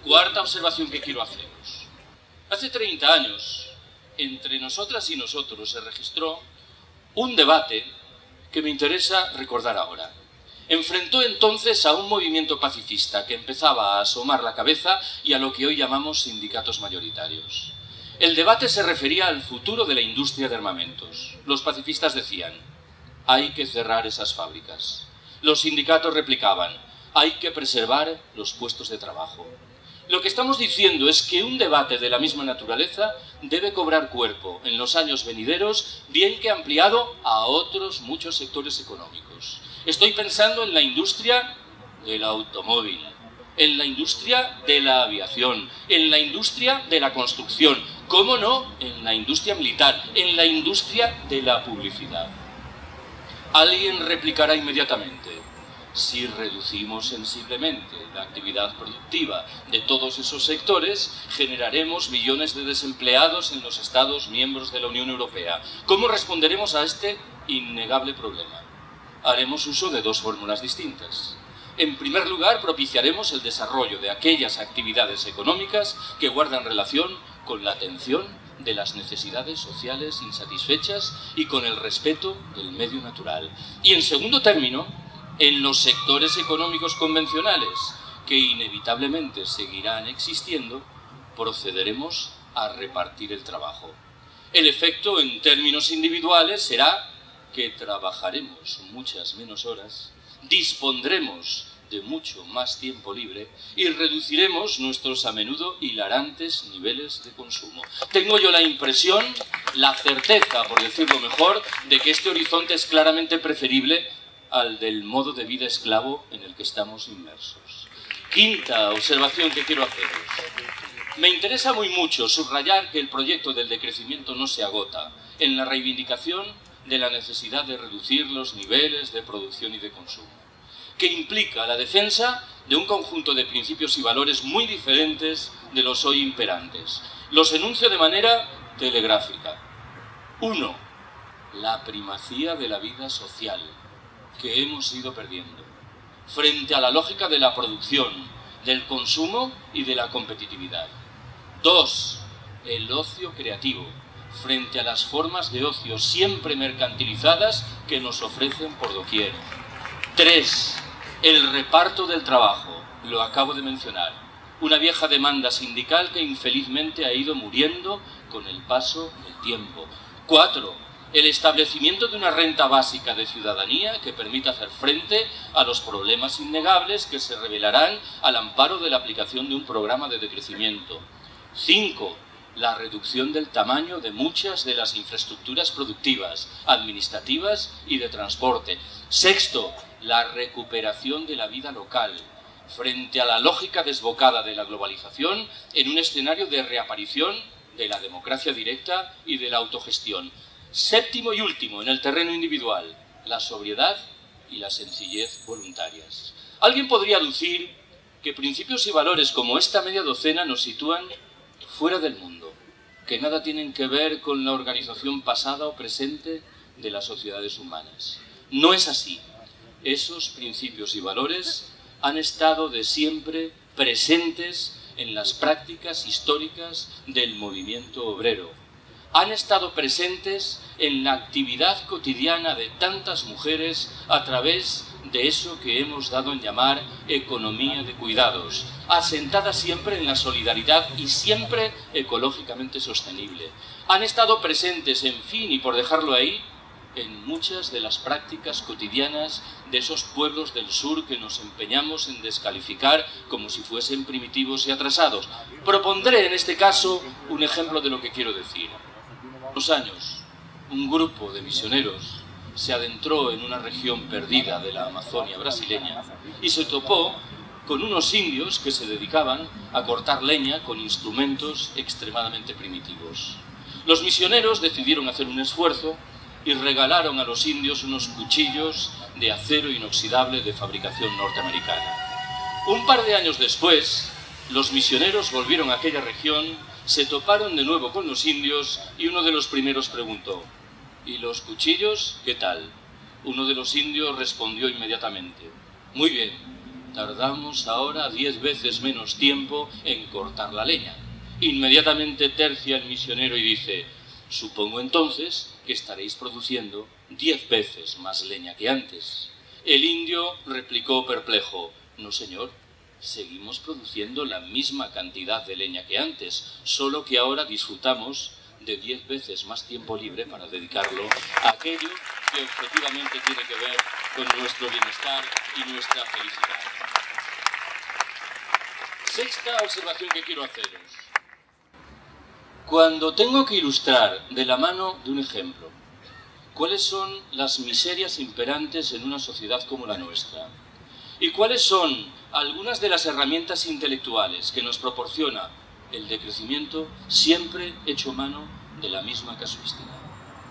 Cuarta observación que quiero haceros. Hace 30 años, entre nosotras y nosotros se registró un debate que me interesa recordar ahora. Enfrentó entonces a un movimiento pacifista que empezaba a asomar la cabeza y a lo que hoy llamamos sindicatos mayoritarios. El debate se refería al futuro de la industria de armamentos. Los pacifistas decían: hay que cerrar esas fábricas. Los sindicatos replicaban: hay que preservar los puestos de trabajo. Lo que estamos diciendo es que un debate de la misma naturaleza debe cobrar cuerpo en los años venideros, bien que ampliado a otros muchos sectores económicos. Estoy pensando en la industria del automóvil, en la industria de la aviación, en la industria de la construcción, cómo no, en la industria militar, en la industria de la publicidad. Alguien replicará inmediatamente: si reducimos sensiblemente la actividad productiva de todos esos sectores, generaremos millones de desempleados en los Estados miembros de la Unión Europea. ¿Cómo responderemos a este innegable problema? Haremos uso de dos fórmulas distintas. En primer lugar, propiciaremos el desarrollo de aquellas actividades económicas que guardan relación con la atención de las necesidades sociales insatisfechas y con el respeto del medio natural. Y en segundo término, en los sectores económicos convencionales, que inevitablemente seguirán existiendo, procederemos a repartir el trabajo. El efecto en términos individuales será que trabajaremos muchas menos horas, dispondremos de mucho más tiempo libre y reduciremos nuestros a menudo hilarantes niveles de consumo. Tengo yo la impresión, la certeza, por decirlo mejor, de que este horizonte es claramente preferible al del modo de vida esclavo en el que estamos inmersos. Quinta observación que quiero haceros. Me interesa muy mucho subrayar que el proyecto del decrecimiento no se agota en la reivindicación de la necesidad de reducir los niveles de producción y de consumo, que implica la defensa de un conjunto de principios y valores muy diferentes de los hoy imperantes. Los enuncio de manera telegráfica. 1. La primacía de la vida social, que hemos ido perdiendo, frente a la lógica de la producción, del consumo y de la competitividad. 2. El ocio creativo, frente a las formas de ocio siempre mercantilizadas que nos ofrecen por doquier. 3. El reparto del trabajo, lo acabo de mencionar, una vieja demanda sindical que infelizmente ha ido muriendo con el paso del tiempo. 4. El establecimiento de una renta básica de ciudadanía que permita hacer frente a los problemas innegables que se revelarán al amparo de la aplicación de un programa de decrecimiento. 5. La reducción del tamaño de muchas de las infraestructuras productivas, administrativas y de transporte. 6. La recuperación de la vida local, frente a la lógica desbocada de la globalización en un escenario de reaparición de la democracia directa y de la autogestión. 7. y último, en el terreno individual, la sobriedad y la sencillez voluntarias. Alguien podría aducir que principios y valores como esta media docena nos sitúan fuera del mundo, que nada tienen que ver con la organización pasada o presente de las sociedades humanas. No es así. Esos principios y valores han estado de siempre presentes en las prácticas históricas del movimiento obrero. Han estado presentes en la actividad cotidiana de tantas mujeres a través de eso que hemos dado en llamar economía de cuidados, asentada siempre en la solidaridad y siempre ecológicamente sostenible. Han estado presentes, en fin, y por dejarlo ahí, en muchas de las prácticas cotidianas de esos pueblos del sur que nos empeñamos en descalificar como si fuesen primitivos y atrasados. Propondré en este caso un ejemplo de lo que quiero decir. Hace unos años, un grupo de misioneros se adentró en una región perdida de la Amazonia brasileña y se topó con unos indios que se dedicaban a cortar leña con instrumentos extremadamente primitivos. Los misioneros decidieron hacer un esfuerzo y regalaron a los indios unos cuchillos de acero inoxidable de fabricación norteamericana. Un par de años después, los misioneros volvieron a aquella región, se toparon de nuevo con los indios y uno de los primeros preguntó: ¿y los cuchillos qué tal? Uno de los indios respondió inmediatamente: muy bien, Tardamos ahora 10 veces menos tiempo en cortar la leña. Inmediatamente tercia el misionero y dice: supongo entonces que estaréis produciendo 10 veces más leña que antes. El indio replicó perplejo: no, señor, seguimos produciendo la misma cantidad de leña que antes, solo que ahora disfrutamos de 10 veces más tiempo libre para dedicarlo a aquello que objetivamente tiene que ver con nuestro bienestar y nuestra felicidad. Sexta observación que quiero haceros. Cuando tengo que ilustrar de la mano de un ejemplo cuáles son las miserias imperantes en una sociedad como la nuestra y cuáles son algunas de las herramientas intelectuales que nos proporciona el decrecimiento, siempre echo mano de la misma casuística: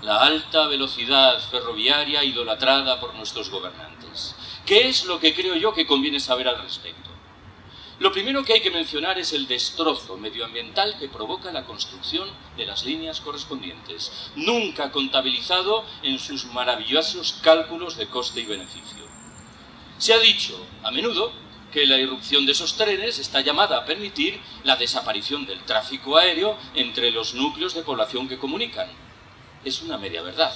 la alta velocidad ferroviaria idolatrada por nuestros gobernantes. ¿Qué es lo que creo yo que conviene saber al respecto? Lo primero que hay que mencionar es el destrozo medioambiental que provoca la construcción de las líneas correspondientes, nunca contabilizado en sus maravillosos cálculos de coste y beneficio. Se ha dicho a menudo que la irrupción de esos trenes está llamada a permitir la desaparición del tráfico aéreo entre los núcleos de población que comunican. Es una media verdad.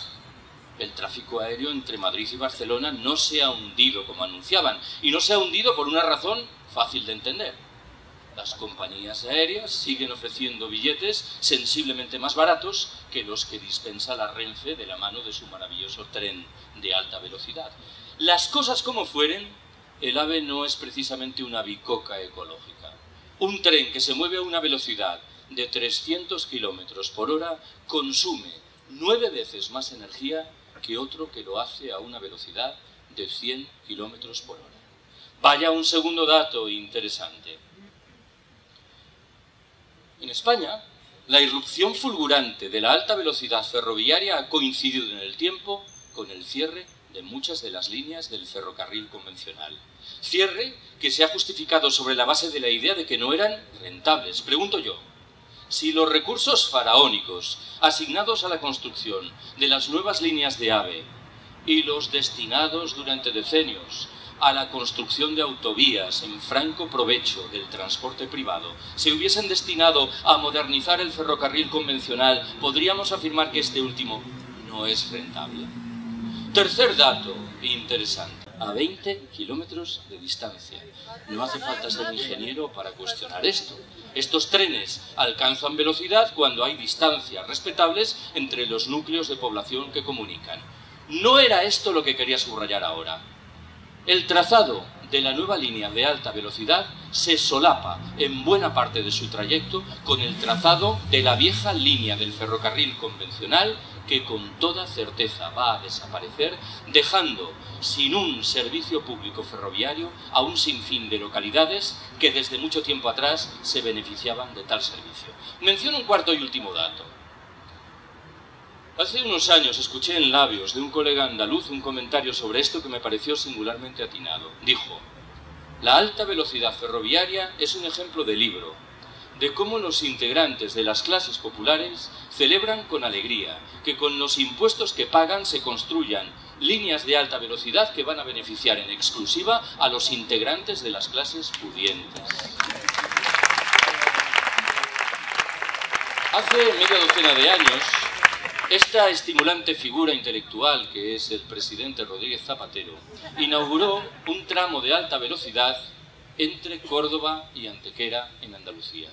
El tráfico aéreo entre Madrid y Barcelona no se ha hundido como anunciaban, y no se ha hundido por una razón fácil de entender. Las compañías aéreas siguen ofreciendo billetes sensiblemente más baratos que los que dispensa la Renfe de la mano de su maravilloso tren de alta velocidad. Las cosas como fueren, el AVE no es precisamente una bicoca ecológica. Un tren que se mueve a una velocidad de 300 kilómetros por hora consume 9 veces más energía que otro que lo hace a una velocidad de 100 kilómetros por hora. Vaya un segundo dato interesante. En España, la irrupción fulgurante de la alta velocidad ferroviaria ha coincidido en el tiempo con el cierre de muchas de las líneas del ferrocarril convencional. Cierre que se ha justificado sobre la base de la idea de que no eran rentables. Pregunto yo, si los recursos faraónicos asignados a la construcción de las nuevas líneas de AVE y los destinados durante decenios a la construcción de autovías en franco provecho del transporte privado se hubiesen destinado a modernizar el ferrocarril convencional, podríamos afirmar que este último no es rentable. Tercer dato interesante: a 20 kilómetros de distancia. No hace falta ser ingeniero para cuestionar esto. Estos trenes alcanzan velocidad cuando hay distancias respetables entre los núcleos de población que comunican. No era esto lo que quería subrayar ahora. El trazado de la nueva línea de alta velocidad se solapa en buena parte de su trayecto con el trazado de la vieja línea del ferrocarril convencional, que con toda certeza va a desaparecer, dejando sin un servicio público ferroviario a un sinfín de localidades que desde mucho tiempo atrás se beneficiaban de tal servicio. Menciono un cuarto y último dato. Hace unos años escuché en labios de un colega andaluz un comentario sobre esto que me pareció singularmente atinado. Dijo: la alta velocidad ferroviaria es un ejemplo de libro, de cómo los integrantes de las clases populares celebran con alegría que con los impuestos que pagan se construyan líneas de alta velocidad que van a beneficiar en exclusiva a los integrantes de las clases pudientes. Hace media docena de años, esta estimulante figura intelectual que es el presidente Rodríguez Zapatero inauguró un tramo de alta velocidad entre Córdoba y Antequera en Andalucía.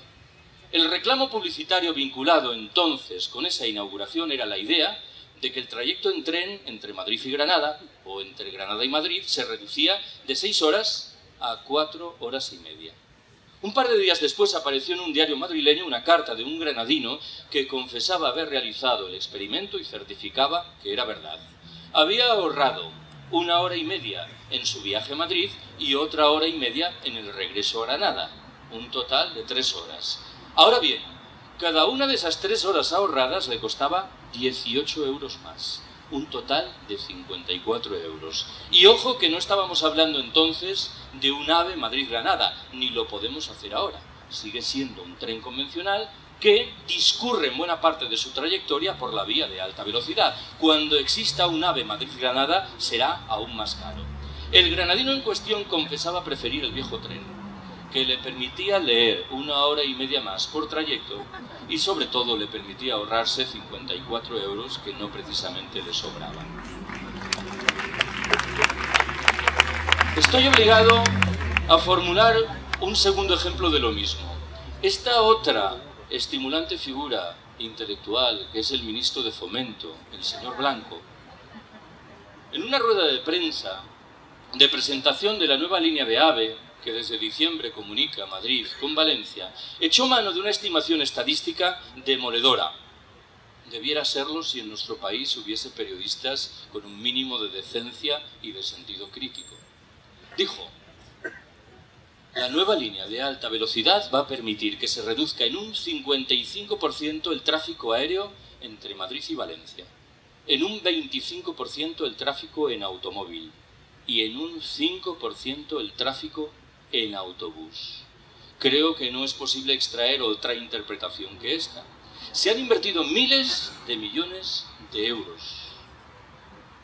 El reclamo publicitario vinculado entonces con esa inauguración era la idea de que el trayecto en tren entre Madrid y Granada, o entre Granada y Madrid, se reducía de 6 horas a 4 horas y media. Un par de días después apareció en un diario madrileño una carta de un granadino que confesaba haber realizado el experimento y certificaba que era verdad. Había ahorrado 1 hora y media en su viaje a Madrid y otra hora y media en el regreso a Granada, un total de 3 horas. Ahora bien, cada una de esas 3 horas ahorradas le costaba 18 euros más, un total de 54 euros. Y ojo que no estábamos hablando entonces de un AVE Madrid-Granada, ni lo podemos hacer ahora. Sigue siendo un tren convencional que discurre en buena parte de su trayectoria por la vía de alta velocidad. Cuando exista un AVE Madrid-Granada será aún más caro. El granadino en cuestión confesaba preferir el viejo tren, que le permitía leer 1 hora y media más por trayecto y sobre todo le permitía ahorrarse 54 euros que no precisamente le sobraban. Estoy obligado a formular un segundo ejemplo de lo mismo. Esta otra estimulante figura intelectual, que es el ministro de Fomento, el señor Blanco, en una rueda de prensa de presentación de la nueva línea de AVE, que desde diciembre comunica Madrid con Valencia, echó mano de una estimación estadística demoledora. Debiera serlo si en nuestro país hubiese periodistas con un mínimo de decencia y de sentido crítico. Dijo: la nueva línea de alta velocidad va a permitir que se reduzca en un 55% el tráfico aéreo entre Madrid y Valencia, en un 25% el tráfico en automóvil y en un 5% el tráfico en autobús. Creo que no es posible extraer otra interpretación que esta. Se han invertido miles de millones de euros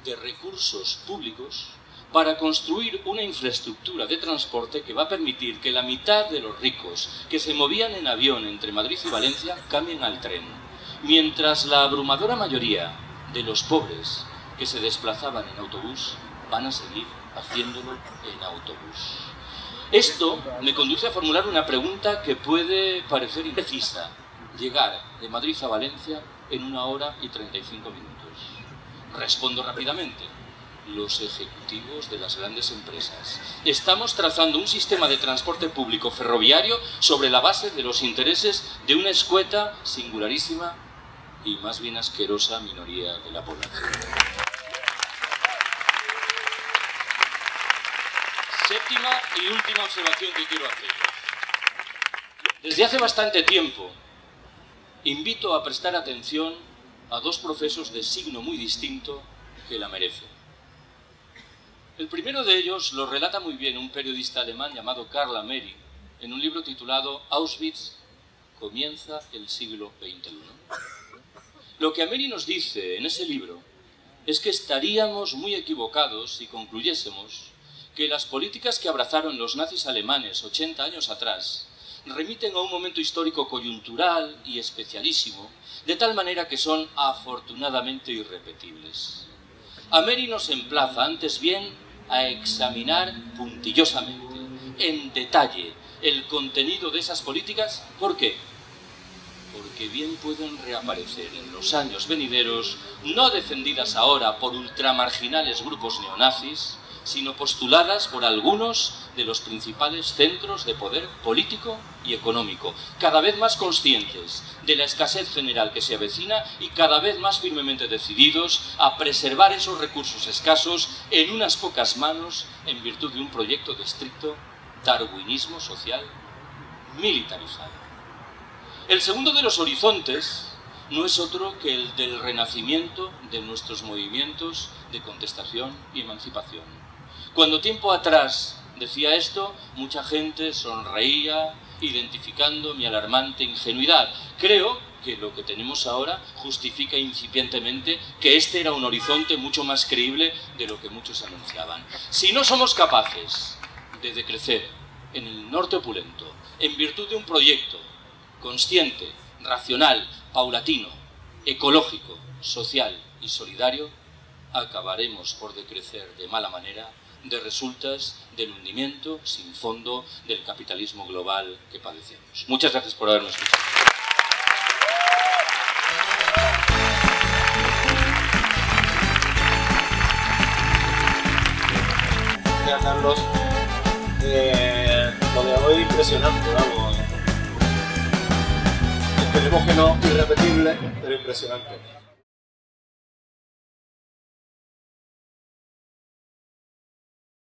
de recursos públicos para construir una infraestructura de transporte que va a permitir que la mitad de los ricos que se movían en avión entre Madrid y Valencia cambien al tren, mientras la abrumadora mayoría de los pobres que se desplazaban en autobús van a seguir haciéndolo en autobús. Esto me conduce a formular una pregunta que puede parecer imprecisa: llegar de Madrid a Valencia en 1 hora y 35 minutos. Respondo rápidamente: los ejecutivos de las grandes empresas. Estamos trazando un sistema de transporte público ferroviario sobre la base de los intereses de una escueta, singularísima y más bien asquerosa minoría de la población. Séptima y última observación que quiero hacer. Desde hace bastante tiempo invito a prestar atención a 2 procesos de signo muy distinto que la merecen. El primero de ellos lo relata muy bien un periodista alemán llamado Karl Ameri en un libro titulado Auschwitz comienza el siglo XXI. Lo que Ameri nos dice en ese libro es que estaríamos muy equivocados si concluyésemos que las políticas que abrazaron los nazis alemanes 80 años atrás remiten a un momento histórico coyuntural y especialísimo, de tal manera que son afortunadamente irrepetibles. Ameri nos emplaza antes bien a examinar puntillosamente, en detalle, el contenido de esas políticas. ¿Por qué? Porque bien pueden reaparecer en los años venideros, no defendidas ahora por ultramarginales grupos neonazis, sino postuladas por algunos de los principales centros de poder político y económico, cada vez más conscientes de la escasez general que se avecina y cada vez más firmemente decididos a preservar esos recursos escasos en unas pocas manos en virtud de un proyecto de estricto darwinismo social militarizado. El segundo de los horizontes no es otro que el del renacimiento de nuestros movimientos de contestación y emancipación. Cuando tiempo atrás decía esto, mucha gente sonreía, identificando mi alarmante ingenuidad. Creo que lo que tenemos ahora justifica incipientemente que este era un horizonte mucho más creíble de lo que muchos anunciaban. Si no somos capaces de decrecer en el norte opulento, en virtud de un proyecto consciente, racional, paulatino, ecológico, social y solidario, acabaremos por decrecer de mala manera de resultas del hundimiento sin fondo del capitalismo global que padecemos. Muchas gracias por habernos escuchado. Gracias, Carlos. Lo de hoy impresionante, vamos. Esperemos que no irrepetible, pero impresionante.